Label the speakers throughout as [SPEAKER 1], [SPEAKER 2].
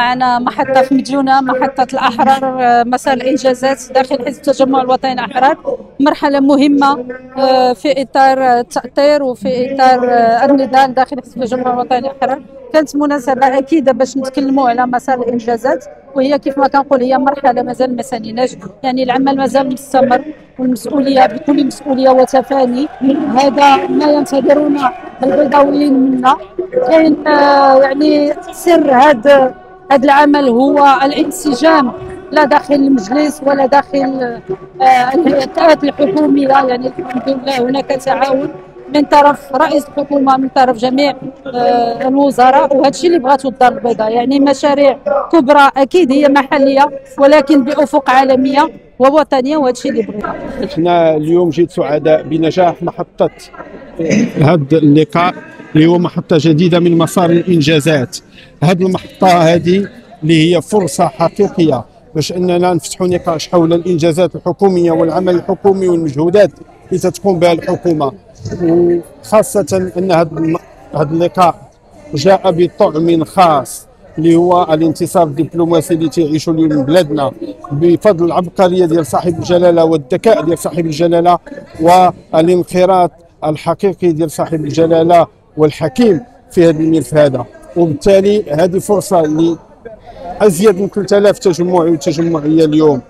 [SPEAKER 1] معنا محطة في مديونة، محطة الأحرار، مسار الإنجازات داخل حزب التجمع الوطني الأحرار. مرحلة مهمة في إطار التأطير وفي إطار النضال داخل حزب التجمع الوطني الأحرار. كانت مناسبة أكيدة باش نتكلموا على مسار الإنجازات، وهي كيف ما كنقول هي مرحلة مازال ما ساليناش، يعني العمل مازال مستمر، والمسؤولية بكل مسؤولية وتفاني. هذا ما ينتظرون البيضاويين منا. كاين يعني سر هذا العمل هو الانسجام، لا داخل المجلس ولا داخل الهيئات الحكومية. يعني الحمد لله هناك تعاون من طرف رئيس الحكومة، من طرف جميع الوزراء، وهذا الشيء اللي بغاته الدار البيضاء. يعني مشاريع كبرى اكيد هي محلية ولكن بافق عالمية ووطنيه، وهذا الشيء اللي بغينا.
[SPEAKER 2] احنا اليوم جيت سعداء بنجاح محطة هذا اللقاء اللي هو محطة جديدة من مسار الإنجازات. هذه المحطة هذه اللي هي فرصة حقيقية باش أننا نفتحوا نقاش حول الإنجازات الحكومية والعمل الحكومي والمجهودات اللي تتقوم بها الحكومة، وخاصة أن هذا اللقاء جاء بطعم خاص اللي هو الانتصار الدبلوماسي اللي تعيشه اليوم بلادنا بفضل العبقرية ديال صاحب الجلالة والذكاء ديال صاحب الجلالة والانخراط الحقيقي ديال صاحب الجلالة والحكيم في هذا الملف هذا. وبالتالي هذه فرصة لأزيد من 3000 تجمعي وتجمعية اليوم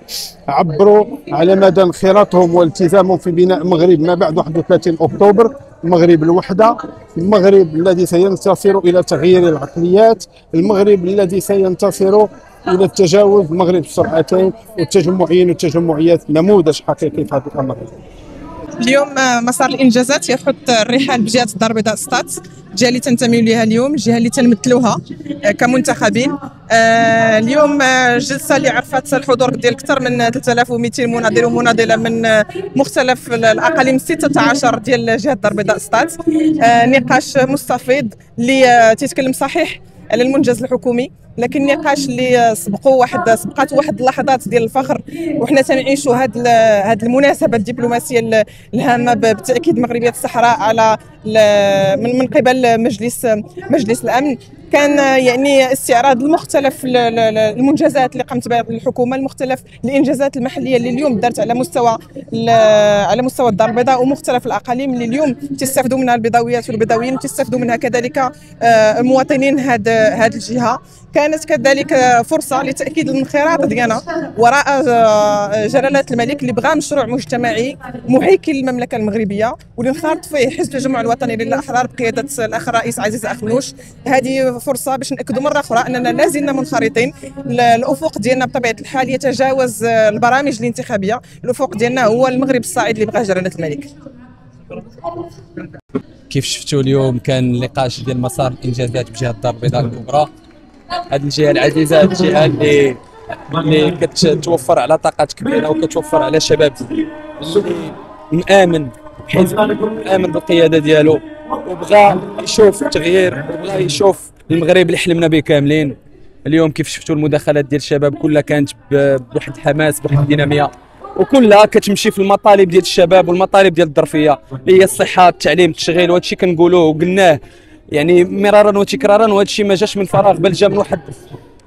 [SPEAKER 2] عبروا على مدى انخراطهم والتزامهم في بناء مغرب ما بعد 31 أكتوبر، مغرب الوحدة، المغرب الذي سينتصر إلى تغيير العقليات، المغرب الذي سينتصر إلى التجاوز، مغرب السرعتين. والتجمعيين والتجمعيات نموذج حقيقي في هذا الأمر.
[SPEAKER 3] اليوم مسار الانجازات يخط الرحال بجهه الدار البيضاء سطات، الجهه اللي تنتمي لها اليوم، الجهه اللي تنمثلوها كمنتخبين. اليوم جلسه اللي عرفت الحضور ديال اكثر من 3200 مناضل ومناضله من مختلف الاقاليم 16 ديال جهه الدار البيضاء سطات. نقاش مستفيض اللي تيتكلم صحيح على المنجز الحكومي، لكن نقاش اللي سبقات واحد اللحظات ديال الفخر، وحنا تنعيشوا هاد المناسبه الدبلوماسيه الهامه بتاكيد مغربيه الصحراء على من قبل مجلس الامن. كان يعني استعراض لمختلف المنجزات اللي قامت بها الحكومه، المختلف الانجازات المحليه اللي اليوم دارت على مستوى الدار البيضاء ومختلف الاقاليم اللي اليوم تستافدوا منها البيضاويات والبيضاويين، وتستافدوا منها كذلك المواطنين هذه الجهه. كانت كذلك فرصه لتاكيد الانخراط ديالنا وراء جلاله الملك اللي بغى مشروع مجتمعي محيكي للمملكه المغربيه، واللي انخرط فيه حزب التجمع الوطني للاحرار بقياده الاخ الرئيس عزيز اخنوش. هذه فرصه باش ناكدوا مره اخرى اننا لازلنا منخرطين. الافق ديالنا بطبيعه الحال يتجاوز البرامج الانتخابيه، الافق ديالنا هو المغرب الصاعد اللي بغى جلاله الملك.
[SPEAKER 4] كيف شفتوا اليوم كان نقاش ديال مسار الانجازات بجهه الدار البيضاء الكبرى. هذه الجهه العزيزه، الجهه اللي كتوفر على طاقات كبيره وكتوفر على شباب مآمن بالقياده ديالو، وبغى يشوف التغيير وبغى يشوف المغرب اللي حلمنا به كاملين. اليوم كيف شفتوا المداخلات ديال الشباب كلها كانت بواحد الحماس، بواحد الديناميه، وكلها كتمشي في المطالب ديال الشباب والمطالب ديال الظرفيه اللي هي الصحه، التعليم، التشغيل. وهذا الشيء كنقولوه وقلناه يعني مرارا وتكرارا، وهذا الشيء ما جاش من فراغ، بل جا من واحد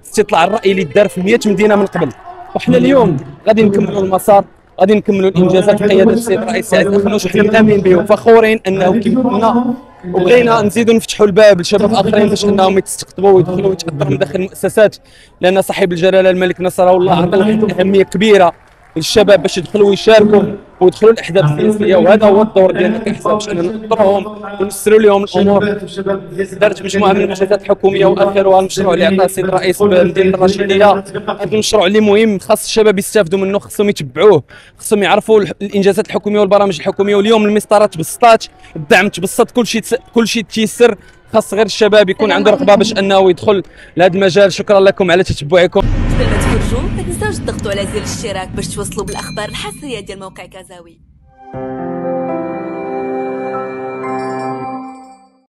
[SPEAKER 4] استطلاع الراي اللي دار في 100 مدينه من قبل. وحنا اليوم غادي نكملوا المسار، غادي نكملوا الانجازات بقياده السيد الرئيس عزيز أخنوش، وحنا مآمنين به وفخورين انه كيف قلنا، وبغينا نزيدوا نفتحوا الباب لشباب اخرين باش انهم يستقطبوا ويدخلوا ويتاثروا من داخل المؤسسات، لان صاحب الجلاله الملك نصره الله عطى اهميه كبيره للشباب باش يدخلوا ويشاركوا ويدخلوا الاحزاب السياسيه. وهذا هو الدور ديالنا كاحزاب باش اننا نضرهم ونسروا لهم الامور. دارت مجموعه من المنجزات الحكوميه واخرها المشروع اللي عطاه السيد الرئيس بمدينه الرشيديه. هذا المشروع اللي مهم، خاص الشباب يستافدوا منه، خصهم يتبعوه، خصهم يعرفوا الانجازات الحكوميه والبرامج الحكوميه. واليوم المسطرات تبسطات، الدعم تبسط، كل شيء تيسر. خاص غير الشباب يكون عنده رغبه باش انه يدخل لهذا المجال. شكرا لكم على تتبعكم.
[SPEAKER 5] قبل ما تخرجوا ما تنساوش تضغطوا على زر الاشتراك باش توصلوا بالاخبار الحصريه ديال موقع كازاوي.